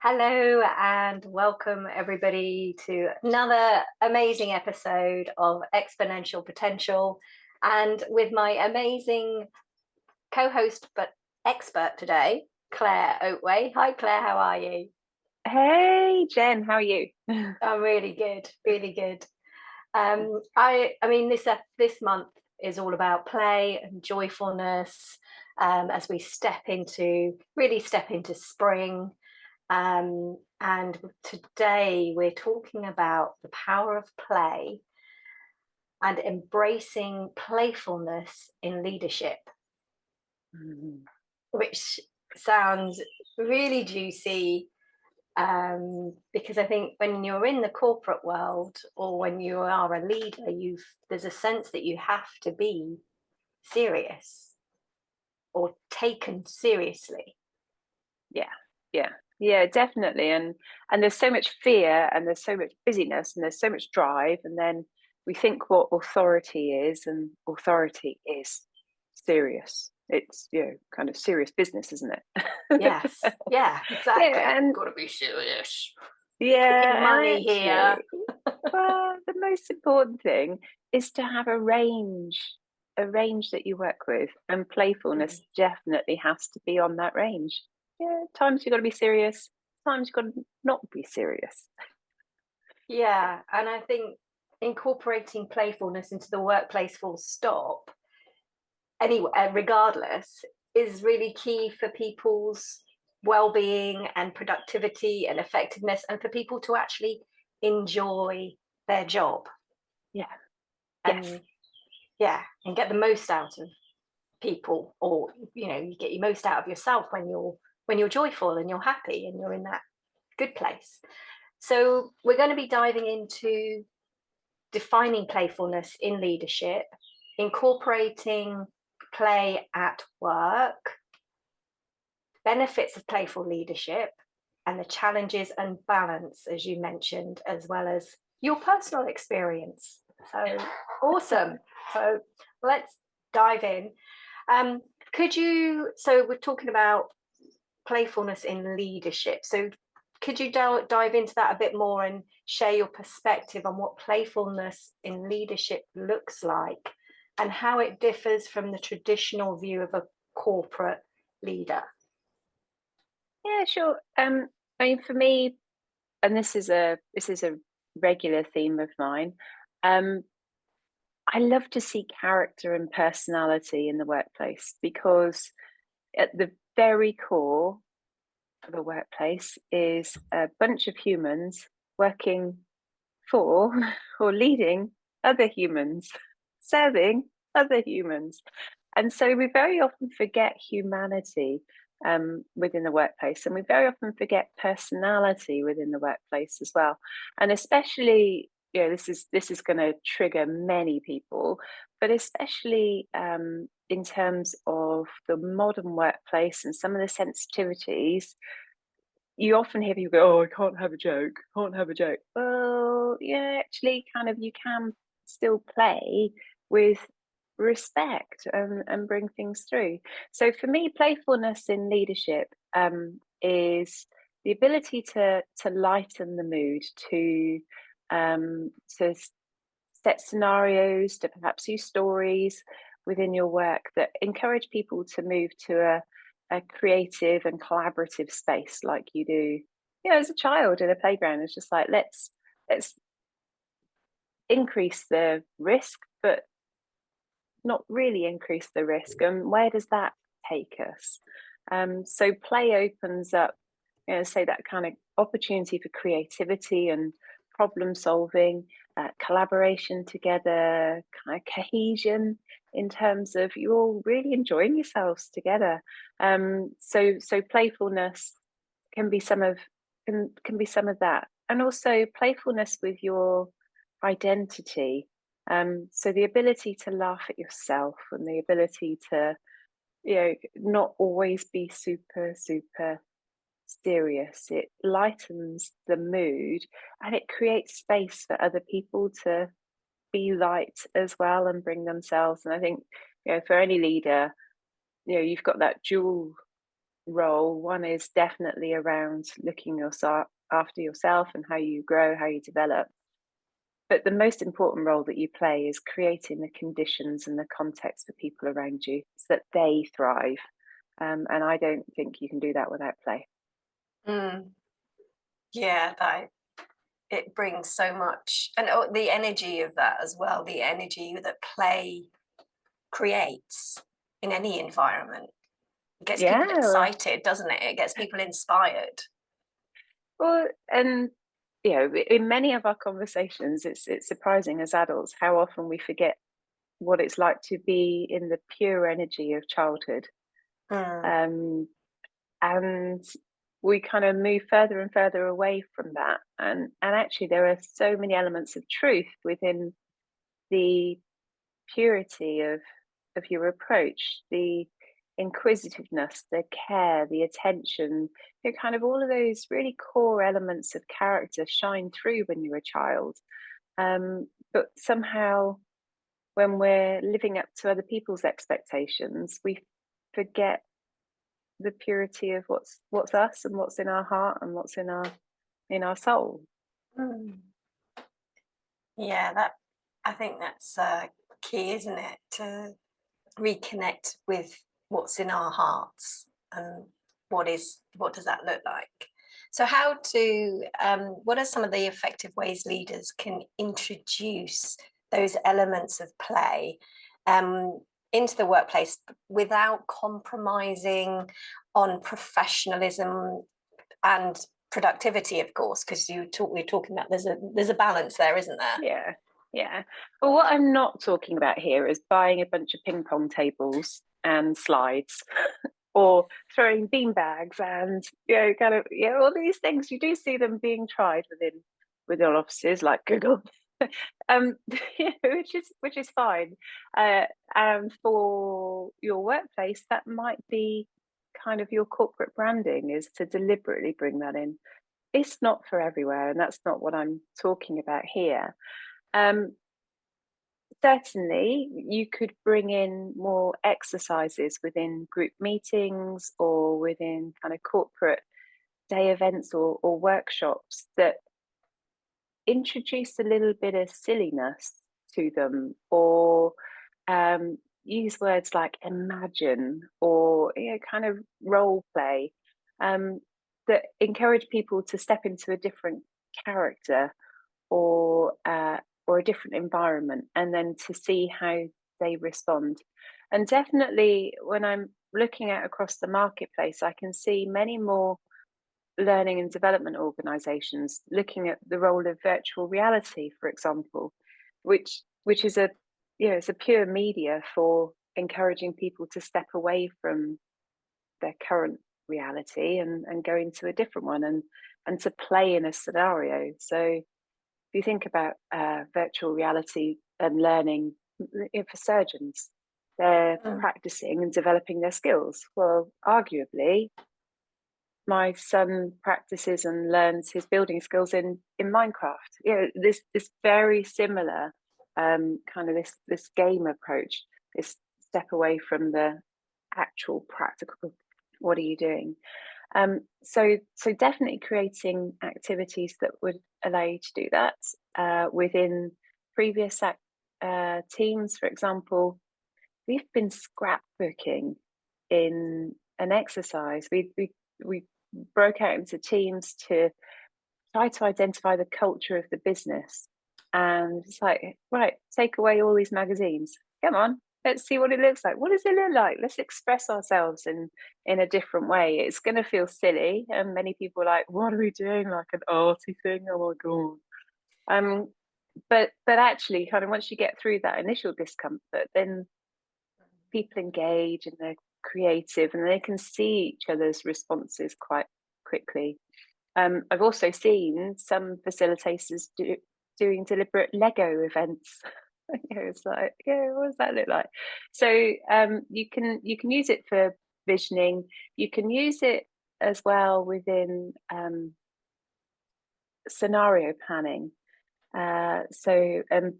Hello and welcome everybody to another amazing episode of Exponential Potential. And with my amazing co-host but expert today, Claire Oatway. Hi Claire, how are you? Hey Jen, how are you? I'm really good, really good. I mean this month is all about play and joyfulness as we step into spring. And today we're talking about the power of play and embracing playfulness in leadership, Mm. which sounds really juicy. Because I think when you're in the corporate world or when you are a leader, there's a sense that you have to be serious or taken seriously. Yeah, yeah, yeah, definitely. And there's so much fear and there's so much busyness and there's so much drive. And then we think what authority is, and authority is serious. It's kind of serious business, isn't it? Yes, yeah, exactly. Yeah, and Got to be serious. Talking yeah, and money here. actually, well, the most important thing is to have a range that you work with, and Mm. playfulness definitely has to be on that range. Yeah, times you've got to be serious, times you've got to not be serious. Yeah, and I think incorporating playfulness into the workplace full stop, anyway, regardless, is really key for people's well-being and productivity and effectiveness, and for people to actually enjoy their job Yeah, yes, and yeah, and get the most out of people, or you get your most out of yourself when you're joyful and you're happy and you're in that good place. So we're going to be diving into defining playfulness in leadership, incorporating play at work, benefits of playful leadership, and the challenges and balance, as you mentioned, as well as your personal experience. So awesome. So let's dive in. Um, so we're talking about playfulness in leadership. So could you dive into that a bit more and share your perspective on what playfulness in leadership looks like and how it differs from the traditional view of a corporate leader? yeah, sure. I mean, for me, and this is a regular theme of mine. Um, I love to see character and personality in the workplace, because at the very core of a workplace is a bunch of humans working for or leading other humans, serving other humans. And so we very often forget humanity within the workplace, and we very often forget personality within the workplace as well. And especially, this is going to trigger many people, but especially in terms of the modern workplace and some of the sensitivities. You often hear people go, "Oh, I can't have a joke, can't have a joke." Well, yeah, actually, kind of, you can still play with respect and bring things through. So for me, playfulness in leadership is the ability to lighten the mood, to set scenarios, to perhaps use stories within your work that encourage people to move to a creative and collaborative space, like you do, as a child in a playground. It's just like, let's increase the risk, but not really increase the risk. And where does that take us? So play opens up, say, that kind of opportunity for creativity and problem solving, collaboration together, kind of cohesion in terms of you all really enjoying yourselves together. So playfulness can be some of can be some of that, and also playfulness with your identity. So the ability to laugh at yourself, and the ability to, not always be super serious. It lightens the mood, and it creates space for other people to be light as well and bring themselves. And I think, for any leader, you've got that dual role. One is definitely around looking yourself after yourself and how you grow, how you develop. But the most important role that you play is creating the conditions and the context for people around you so that they thrive. And I don't think you can do that without play. Mm. Yeah, that it brings so much, and the energy of that as well, the energy that play creates in any environment. It gets people Yeah. excited, doesn't it? It gets people inspired. Well, and in many of our conversations, it's surprising as adults how often we forget what it's like to be in the pure energy of childhood. Mm, Um, and we kind of move further and further away from that. And actually there are so many elements of truth within the purity of your approach, the inquisitiveness, the care, the attention, kind of all of those really core elements of character shine through when you're a child. But somehow when we're living up to other people's expectations, we forget the purity of what's us and what's in our heart and what's in our soul. mm. Yeah, that I think that's key, isn't it? To reconnect with what's in our hearts and what does that look like. So how to what are some of the effective ways leaders can introduce those elements of play um, into the workplace without compromising on professionalism and productivity, of course, because we're talking about there's a balance there, isn't there? Yeah, yeah. But what I'm not talking about here is buying a bunch of ping pong tables and slides, or throwing bean bags, and kind of all these things. You do see them being tried within offices like Google, um, which is fine. And for your workplace, that might be kind of your corporate branding, is to deliberately bring that in. It's not for everywhere, and that's not what I'm talking about here. Um, Certainly, you could bring in more exercises within group meetings or within kind of corporate day events or workshops that introduce a little bit of silliness to them, or use words like imagine, or kind of role play, um, that encourage people to step into a different character, or or a different environment, and then to see how they respond. And definitely when I'm looking at across the marketplace, I can see many more learning and development organizations looking at the role of virtual reality, for example, which is a it's a pure media for encouraging people to step away from their current reality and go into a different one, and to play in a scenario. So if you think about virtual reality and learning, for surgeons, they're Mm, practicing and developing their skills. Well, arguably, my son practices and learns his building skills in Minecraft. This very similar kind of this game approach, this step away from the actual practical. What are you doing? So definitely creating activities that would allow you to do that within previous teams. For example, we've been scrapbooking in an exercise. We broke out into teams to try to identify the culture of the business, and it's like, right, take away all these magazines. Come on, let's see what it looks like. What does it look like? Let's express ourselves in a different way. It's going to feel silly, and many people are like, what are we doing, like an arty thing? Oh my god. um but actually, kind of once you get through that initial discomfort, then people engage and they're creative and they can see each other's responses quite quickly. I've also seen some facilitators doing deliberate Lego events. It's like, what does that look like? So you can use it for visioning. You can use it as well within scenario planning.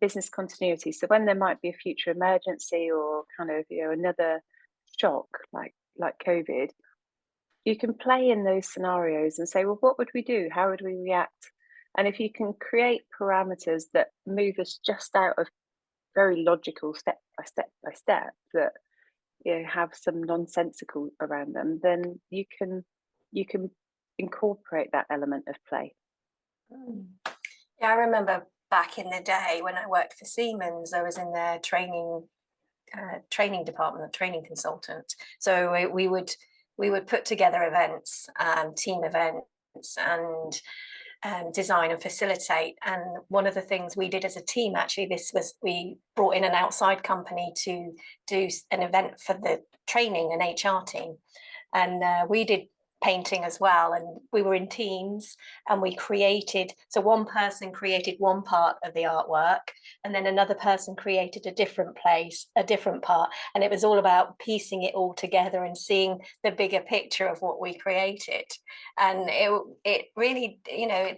Business continuity. So when there might be a future emergency or kind of another shock like COVID, you can play in those scenarios and say, well, what would we do? How would we react? And if you can create parameters that move us just out of very logical step by step that have some nonsensical around them, then you can incorporate that element of play. Mm. Yeah, I remember back in the day when I worked for Siemens, I was in their training department, training consultant. So we would put together events, team events, and design and facilitate. And one of the things we did as a team, actually, this was we brought in an outside company to do an event for the training and HR team, and we did painting as well, and we were in teams, and we created, so one person created one part of the artwork, and then another person created a different place, a different part, and it was all about piecing it all together and seeing the bigger picture of what we created. And it really,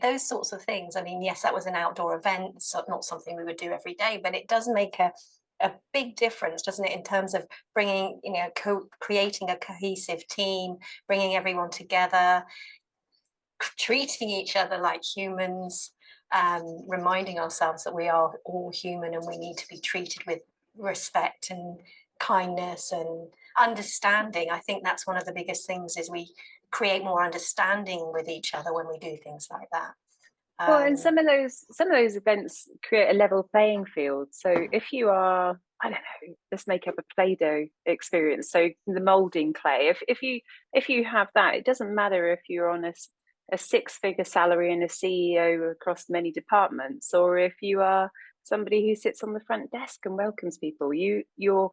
those sorts of things, I mean, yes, that was an outdoor event, so not something we would do every day, but it does make a big difference, doesn't it, in terms of bringing, creating a cohesive team, bringing everyone together, treating each other like humans, reminding ourselves that we are all human and we need to be treated with respect and kindness and understanding. I think that's one of the biggest things, is we create more understanding with each other when we do things like that. Well, and some of those events create a level playing field. So if you are, I don't know, let's make up a Play-Doh experience. So the molding clay. If you have that, it doesn't matter if you're on a six-figure salary and a CEO across many departments, or if you are somebody who sits on the front desk and welcomes people. You're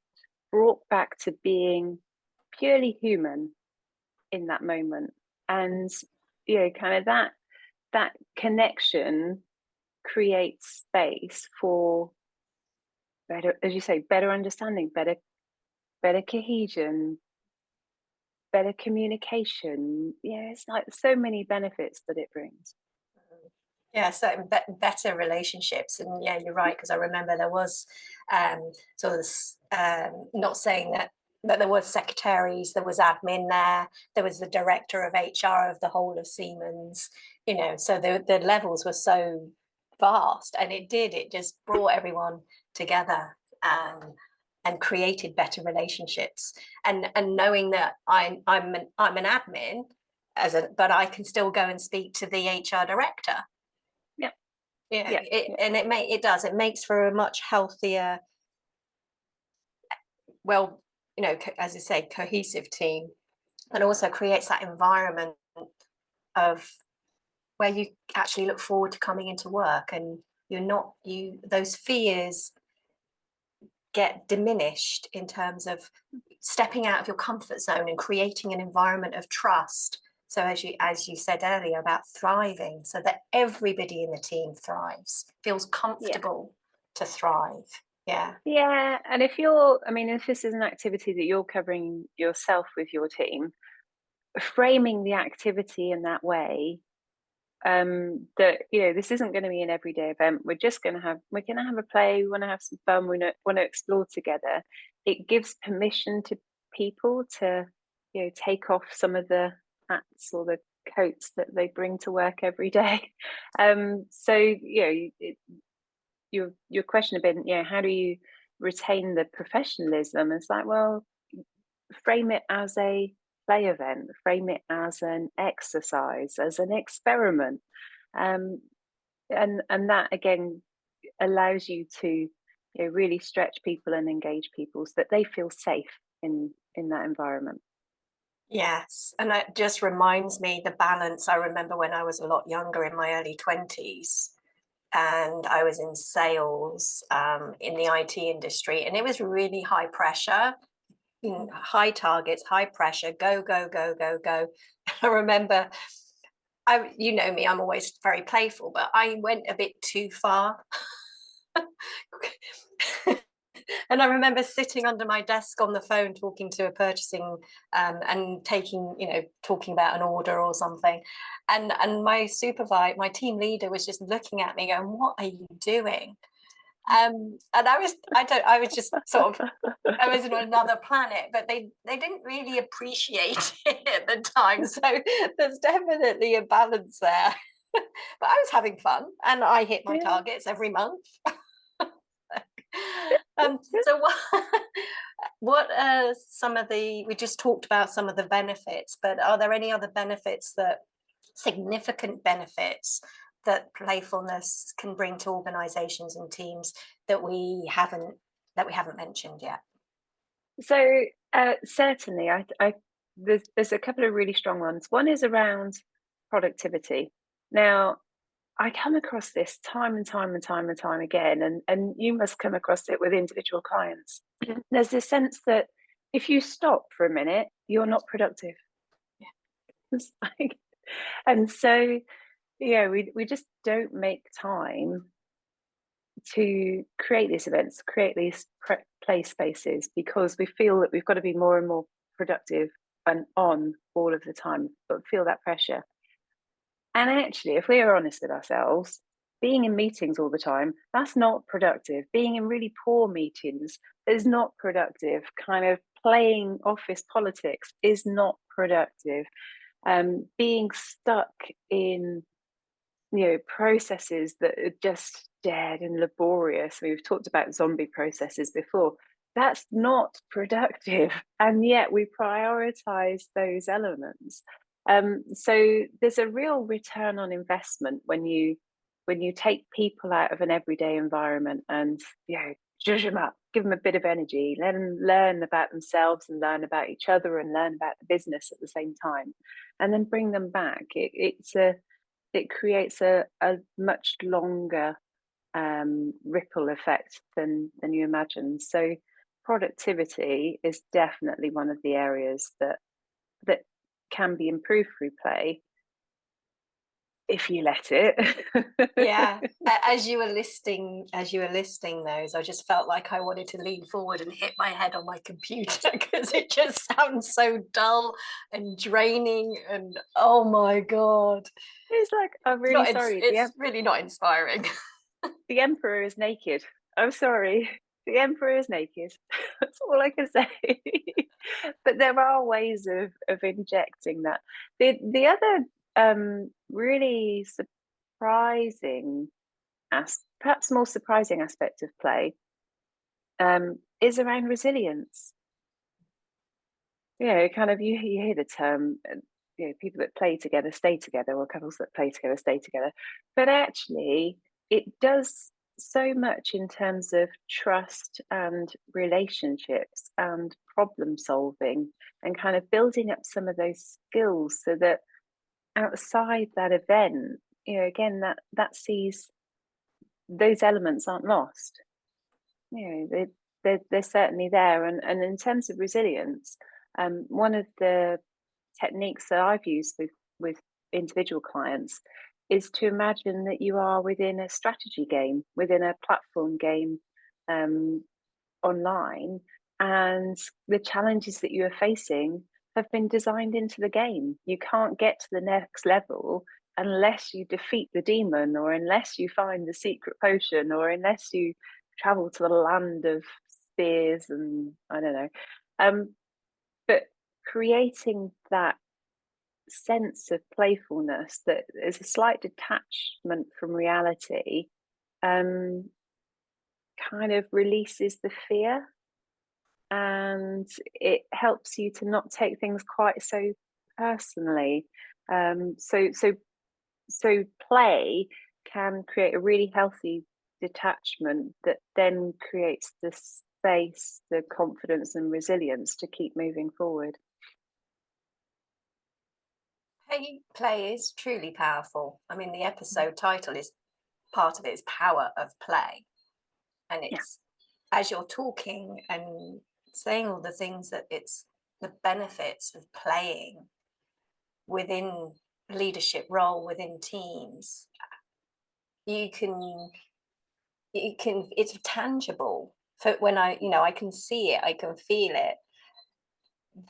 brought back to being purely human in that moment, and kind of that connection creates space for better, as you say, better understanding, better cohesion, better communication. Yeah, it's like so many benefits that it brings. Yeah, so better relationships. And yeah, you're right, because I remember there was sort of not saying that there was secretaries, there was admin there was the director of HR of the whole of Siemens, so the levels were so vast, and it just brought everyone together, and created better relationships, and knowing that I'm an admin, but I can still go and speak to the HR director. Yeah, Yeah, yeah, yeah. and it makes for a much healthier, well, as you say, cohesive team, and also creates that environment of where you actually look forward to coming into work, and those fears get diminished in terms of stepping out of your comfort zone and creating an environment of trust. So as you said earlier about thriving, so that everybody in the team thrives, feels Yeah. comfortable to thrive. Yeah. Yeah, and if this is an activity that you're covering yourself with your team, framing the activity in that way, that this isn't going to be an everyday event. We're going to have a play. We want to have some fun. We want to explore together. It gives permission to people to take off some of the hats or the coats that they bring to work every day. So your question about how do you retain the professionalism? It's like, well, frame it as a play event, frame it as an exercise, as an experiment, um, and that again allows you to really stretch people and engage people so that they feel safe in that environment. Yes, and that just reminds me the balance. I remember when I was a lot younger, in my early 20s, and I was in sales, in the IT industry, and it was really high pressure, high targets, high pressure, go, go, go, go, go. I remember, you know me, I'm always very playful, but I went a bit too far. And I remember sitting under my desk on the phone talking to a purchasing, and talking about an order or something, and my supervisor, my team leader, was just looking at me going, "What are you doing?" And I was just sort of, I was on another planet, but they didn't really appreciate it at the time. So there's definitely a balance there. But I was having fun, and I hit my Yeah. targets every month. So what are some of the, we just talked about some of the benefits, but are there any other benefits, that significant benefits, that playfulness can bring to organizations and teams that we haven't mentioned yet? So certainly, there's a couple of really strong ones. One is around productivity. Now, I come across this time and time and time and time again, and you must come across it with individual clients. There's this sense that if you stop for a minute, you're not productive. Yeah. It's like, and so yeah, we just don't make time to create these events, create these play spaces, because we feel that we've got to be more and more productive and on all of the time, but feel that pressure. And actually, if we are honest with ourselves, being in meetings all the time, that's not productive. Being in really poor meetings is not productive. Kind of playing office politics is not productive. Being stuck in processes that are just dead and laborious. We've talked about zombie processes before. That's not productive, and yet we prioritize those elements. So there's a real return on investment when you take people out of an everyday environment and zhuzh them up, give them a bit of energy, let them learn about themselves and learn about each other and learn about the business at the same time, and then bring them back. It creates a much longer ripple effect than you imagine. So productivity is definitely one of the areas that can be improved through play if you let it. Yeah. As you were listing those, I just felt like I wanted to lean forward and hit my head on my computer, because it just sounds so dull and draining, and oh my god, It's like, I'm really sorry. it's really not inspiring. The emperor is naked. I'm sorry. The emperor is naked. That's all I can say. But there are ways of injecting that. The other really surprising, perhaps more surprising aspect of play is around resilience. Kind of you hear the term, people that play together stay together, or couples that play together stay together. But actually, it does so much in terms of trust and relationships and problem solving, and kind of building up some of those skills, so that outside that event, again, that sees those elements aren't lost. They're certainly there. And in terms of resilience, one of the techniques that I've used with individual clients is to imagine that you are within a strategy game, within a platform game, online, and the challenges that you are facing have been designed into the game. You can't get to the next level unless you defeat the demon, or unless you find the secret potion, or unless you travel to the land of spears and I don't know. But creating that sense of playfulness that is a slight detachment from reality, um, kind of releases the fear, and it helps you to not take things quite so personally. So play can create a really healthy detachment that then creates the space, the confidence and resilience to keep moving forward. Play is truly powerful. I mean, the episode title is, part of it is power of play, and Yeah. it's, as you're talking and saying all the things, that it's the benefits of playing within leadership role, within teams. you can it's tangible. For when I can see it, I can feel it,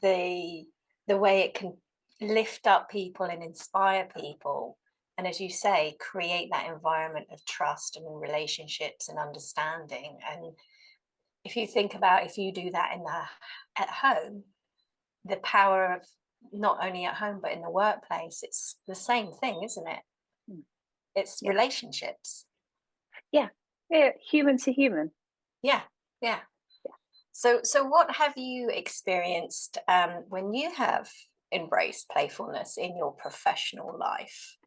the way it can lift up people and inspire people, And as you say, create that environment of trust and relationships and understanding. And if you think about, if you do that in the at home, the power of not only at home but in the workplace, it's the same thing, isn't it? Mm. It's Yeah, relationships. yeah, yeah, human to human. Yeah, yeah. So what have you experienced when you have embraced playfulness in your professional life?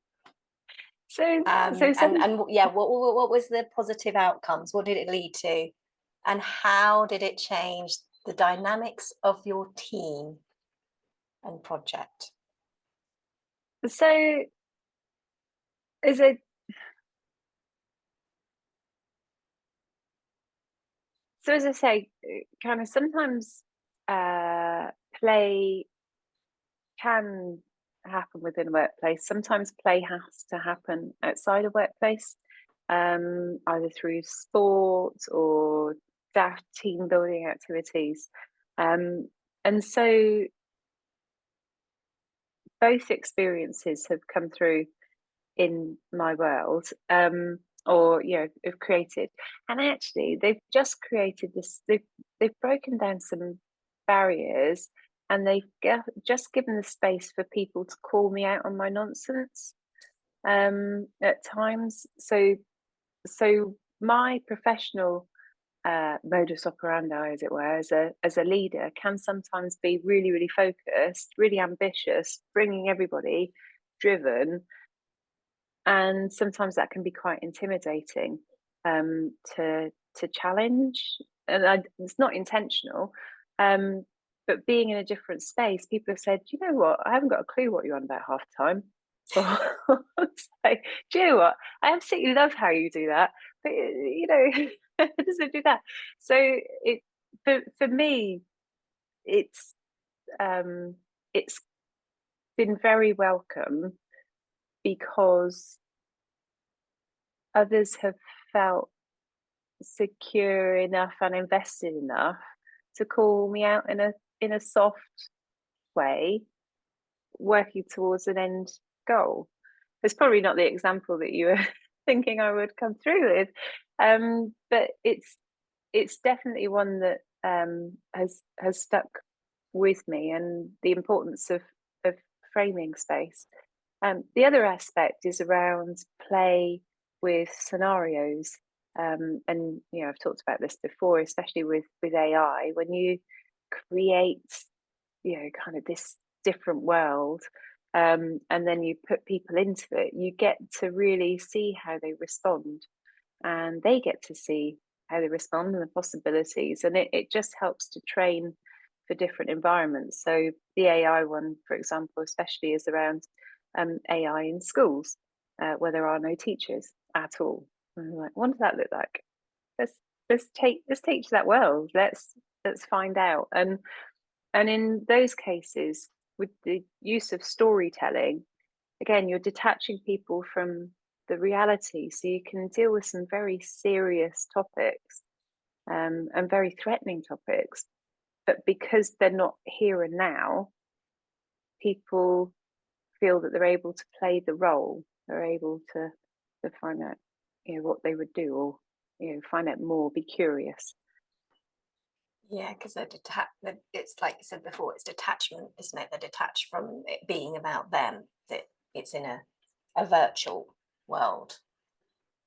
So And yeah, what was the positive outcomes? What did it lead to? And how did it change the dynamics of your team and project? so as a so as I say, kind of sometimes play can happen within a workplace. Sometimes play has to happen outside a workplace, either through sport or staff team building activities. Um, and so both experiences have come through in my world, or have created, and actually they've just created this. They've broken down some barriers, and just given the space for people to call me out on my nonsense at times. So my professional modus operandi, as it were, as a leader, can sometimes be really, really focused, really ambitious, bringing everybody driven, and sometimes that can be quite intimidating to challenge. It's not intentional, um, but being in a different space, people have said, "You know what? I haven't got a clue what you're on about half the time." Or it's like, "Do you know what? I absolutely love how you do that, but it doesn't do that." So it for me, it's um, it's been very welcome because others have felt secure enough and invested enough to call me out in a soft way, working towards an end goal. It's probably not the example that you were thinking I would come through with, but it's definitely one that has stuck with me, and the importance of framing space. The other aspect is around play with scenarios. And I've talked about this before, especially with AI. When you create, kind of this different world, and then you put people into it, you get to really see how they respond, and they get to see how they respond and the possibilities, and it just helps to train for different environments. So the AI one, for example, especially is around AI in schools, where there are no teachers at all. And I'm like, what does that look like? Let's let's teach that well. Let's find out. And in those cases, with the use of storytelling, again, you're detaching people from the reality, so you can deal with some very serious topics, and very threatening topics. But because they're not here and now, people feel that they're able to play the role. They're able to find out, what they would do, or find out more, be curious. Yeah, because it's like you said before, it's detachment, isn't it? They're detached from it being about them, that it's in a virtual world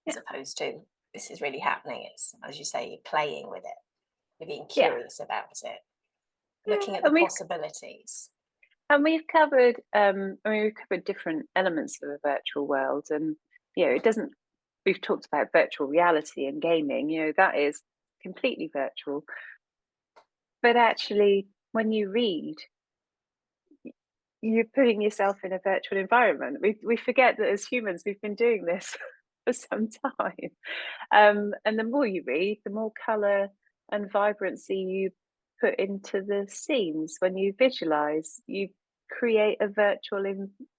Yeah, as opposed to this is really happening. It's, as you say, you're playing with it, you're being yeah, curious about it, yeah. looking at the possibilities. We've covered, we've covered different elements of a virtual world, and it doesn't. We've talked about virtual reality and gaming. That is completely virtual. But actually, when you read, you're putting yourself in a virtual environment. We forget that as humans, we've been doing this for some time. And the more you read, the more color and vibrancy you put into the scenes. When you visualize, you create a virtual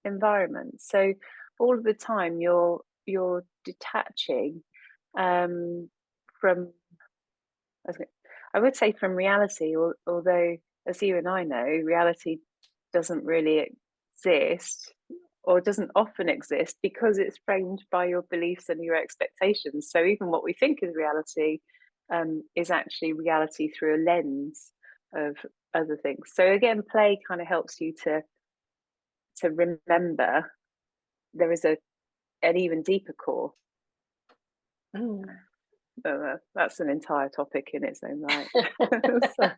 environment. So all of the time, you're detaching, from, I would say, from reality. Although, as you and I know, reality doesn't really exist. or doesn't often exist because it's framed by your beliefs and your expectations. So even what we think is reality is actually reality through a lens of other things. So again, play kind of helps you to remember there is an even deeper core. Mm. That's an entire topic in its own right. So,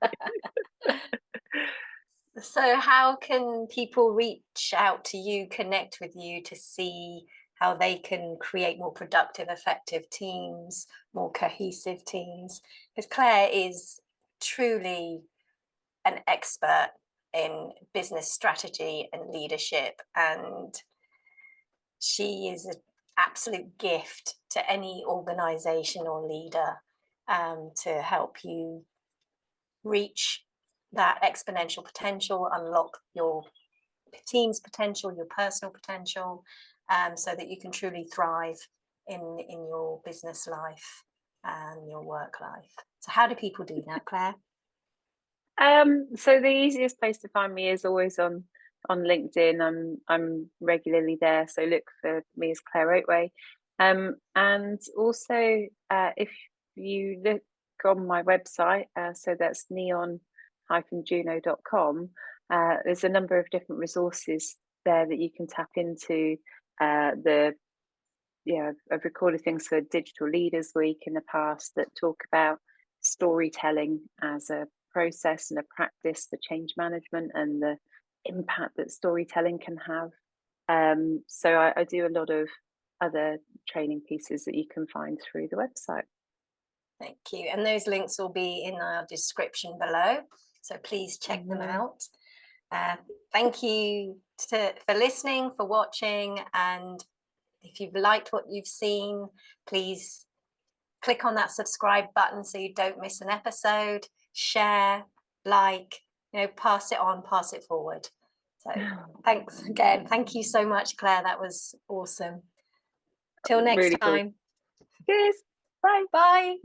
So, how can people reach out to you, connect with you to see how they can create more productive, effective teams, more cohesive teams? Because Claire is truly an expert in business strategy and leadership, and she is an absolute gift to any organization or leader to help you reach that exponential potential, unlock your team's potential, your personal potential, so that you can truly thrive in your business life and your work life. So how do people do that, Claire? so the easiest place to find me is always on LinkedIn. I'm regularly there, so look for me as Claire Oatway. And also, if you look on my website, so that's neon-juno.com, there's a number of different resources there that you can tap into. I've recorded things for Digital Leaders Week in the past that talk about storytelling as a process and a practice for change management and the impact that storytelling can have. So I do a lot of other training pieces that you can find through the website. Thank you. And those links will be in our description below. So please check them out. Thank you for listening, for watching. And if you've liked what you've seen, please click on that subscribe button so you don't miss an episode. Share, like, pass it on, pass it forward. So thanks again. Thank you so much, Claire. That was awesome. Till next Really cool. time. Cheers. Bye. Bye.